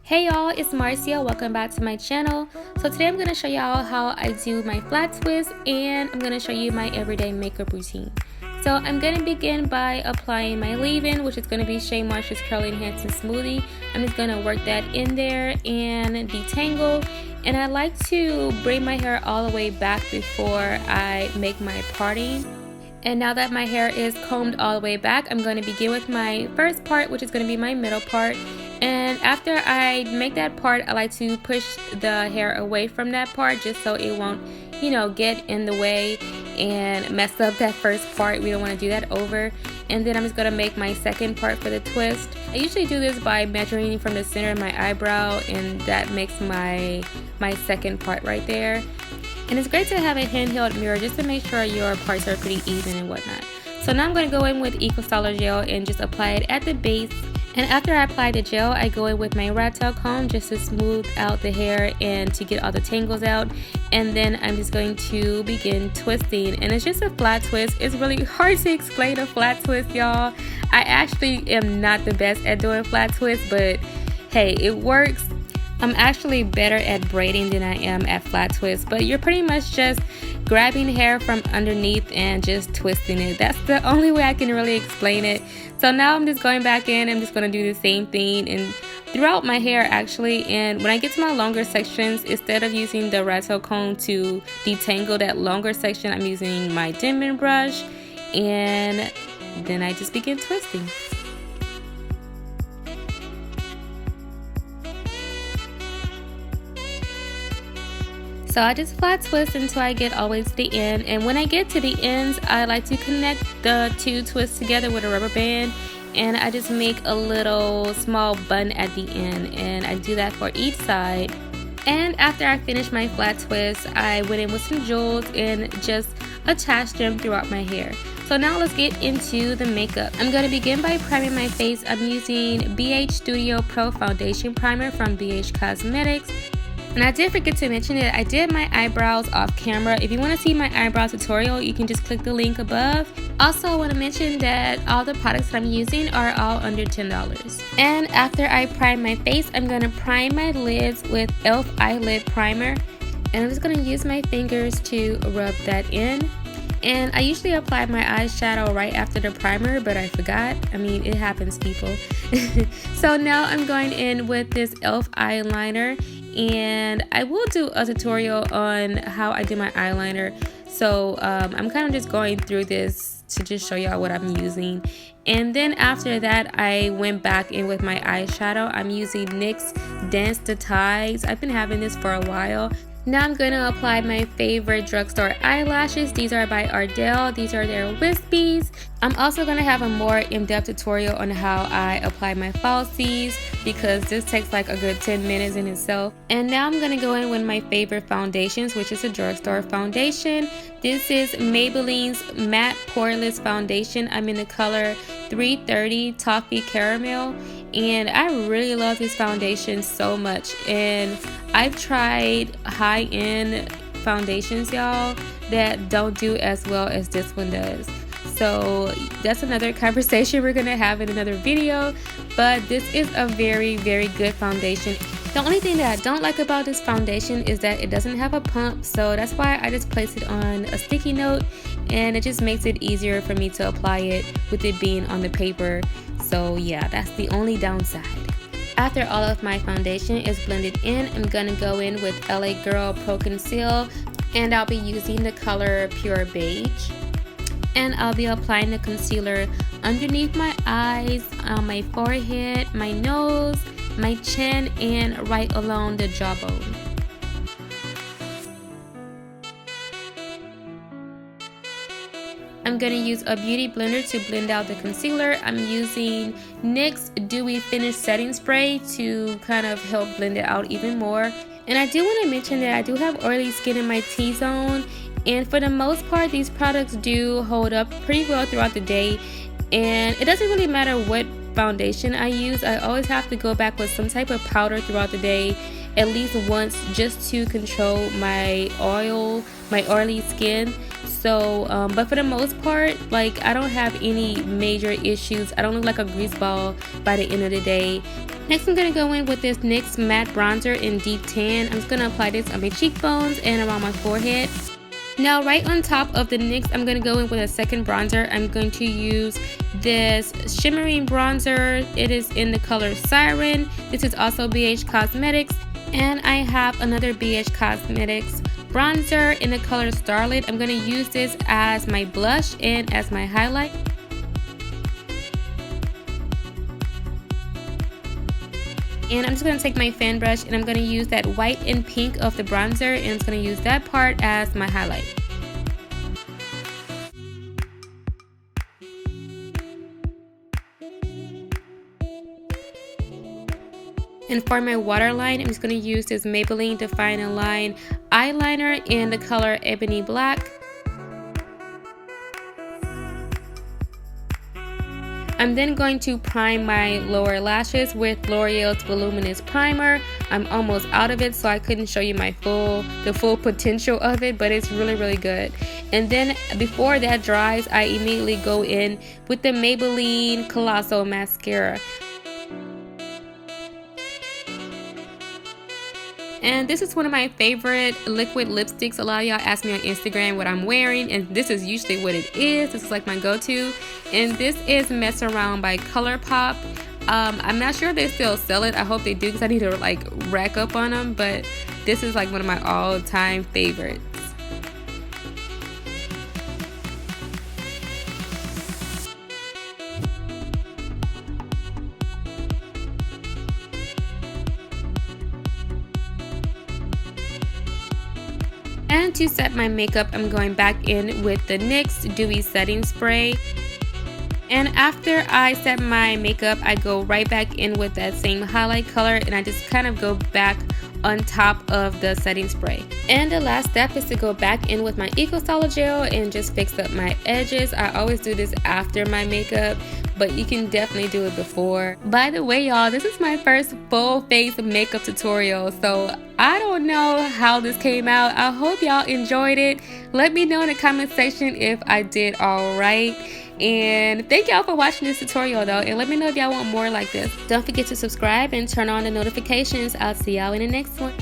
Hey y'all, it's Marcia. Welcome back to my channel. So today I'm going to show y'all how I do my flat twist, and I'm going to show you my everyday makeup routine. So I'm going to begin by applying my leave-in, which is going to be Shea Moisture's Curly Enhancing Smoothie. I'm just going to work that in there and detangle. And I like to bring my hair all the way back before I make my parting. And now that my hair is combed all the way back, I'm going to begin with my first part, which is going to be my middle part. And after I make that part, I like to push the hair away from that part just so it won't, get in the way and mess up that first part. We don't want to do that over. And then I'm just going to make my second part for the twist. I usually do this by measuring from the center of my eyebrow, and that makes my second part right there. And it's great to have a handheld mirror just to make sure your parts are pretty even and whatnot. So now I'm going to go in with Eco Styler gel and just apply it at the base. And after I apply the gel, I go in with my rat tail comb just to smooth out the hair and to get all the tangles out. And then I'm just going to begin twisting. And it's just a flat twist. It's really hard to explain a flat twist, y'all. I actually am not the best at doing flat twists, but hey, it works. I'm actually better at braiding than I am at flat twists, but you're pretty much just grabbing hair from underneath and just twisting it. That's the only way I can really explain it. So now I'm just going back in. I'm just going to do the same thing and throughout my hair actually. And when I get to my longer sections, instead of using the rat tail comb to detangle that longer section, I'm using my dimming brush, and then I just begin twisting. So I just flat twist until I get all the way to the end, and when I get to the ends, I like to connect the two twists together with a rubber band, and I just make a little small bun at the end, and I do that for each side. And after I finish my flat twist, I went in with some jewels and just attached them throughout my hair. So now let's get into the makeup. I'm going to begin by priming my face. I'm using Beige Studio Pro Foundation Primer from Beige Cosmetics. And I did forget to mention that I did my eyebrows off camera. If you want to see my eyebrow tutorial, you can just click the link above. Also, I want to mention that all the products that I'm using are all under $10. And after I prime my face, I'm going to prime my lids with e.l.f. eyelid primer. And I'm just going to use my fingers to rub that in. And I usually apply my eyeshadow right after the primer, but I forgot. I mean, it happens, people. So now I'm going in with this e.l.f. eyeliner. And I will do a tutorial on how I do my eyeliner. So I'm kind of just going through this to just show y'all what I'm using. And then after that, I went back in with my eyeshadow. I'm using NYX Dance the Tides. I've been having this for a while. Now I'm going to apply my favorite drugstore eyelashes. These are by Ardell. These are their wispies. I'm also going to have a more in-depth tutorial on how I apply my falsies, because this takes like a good 10 minutes in itself. And now I'm going to go in with my favorite foundations, which is a drugstore foundation. This is Maybelline's Matte Poreless Foundation. I'm in the color 330 Toffee Caramel. And I really love this foundation so much. And I've tried high-end foundations, y'all, that don't do as well as this one does. So that's another conversation we're gonna have in another video, but this is a very, very good foundation. The only thing that I don't like about this foundation is that it doesn't have a pump, so that's why I just place it on a sticky note, and it just makes it easier for me to apply it with it being on the paper. So yeah, that's the only downside. After all of my foundation is blended in, I'm gonna go in with LA Girl Pro Conceal, and I'll be using the color Pure Beige. And I'll be applying the concealer underneath my eyes, on my forehead, my nose, my chin, and right along the jawbone. I'm going to use a beauty blender to blend out the concealer. I'm using NYX Dewy Finish Setting Spray to kind of help blend it out even more. And I do want to mention that I do have oily skin in my T-zone. And for the most part, these products do hold up pretty well throughout the day. And it doesn't really matter what foundation I use. I always have to go back with some type of powder throughout the day, at least once, just to control my oily skin. So but for the most part, like, I don't have any major issues. I don't look like a grease ball by the end of the day. Next, I'm going to go in with this NYX matte bronzer in deep tan. I'm just going to apply this on my cheekbones and around my forehead. Now, right on top of the NYX, I'm going to go in with a second bronzer. I'm going to use this shimmering bronzer. It is in the color Siren. This is also Beige Cosmetics. And I have another Beige Cosmetics bronzer in the color Starlet. I'm going to use this as my blush and as my highlight. And I'm just going to take my fan brush and I'm going to use that white and pink of the bronzer, and I'm just going to use that part as my highlight. And for my waterline, I'm just going to use this Maybelline Define-A-Line eyeliner in the color Ebony Black. I'm then going to prime my lower lashes with L'Oreal's Voluminous Primer. I'm almost out of it, so I couldn't show you the full potential of it, but it's really good. And then before that dries, I immediately go in with the Maybelline Colossal Mascara. And this is one of my favorite liquid lipsticks. A lot of y'all ask me on Instagram what I'm wearing, and this is usually what it is. This is like my go-to. And this is Mess Around by ColourPop. I'm not sure if they still sell it. I hope they do, because I need to like rack up on them. But this is like one of my all-time favorites. And to set my makeup, I'm going back in with the NYX Dewy Setting Spray. And after I set my makeup, I go right back in with that same highlight color, and I just kind of go back on top of the setting spray. And the last step is to go back in with my Eco Styler gel and just fix up my edges. I always do this after my makeup, but you can definitely do it before. By the way, y'all, this is my first full face makeup tutorial, so I don't know how this came out. I hope y'all enjoyed it. Let me know in the comment section if I did all right. And thank y'all for watching this tutorial though, and let me know if y'all want more like this. Don't forget to subscribe and turn on the notifications. I'll see y'all in the next one.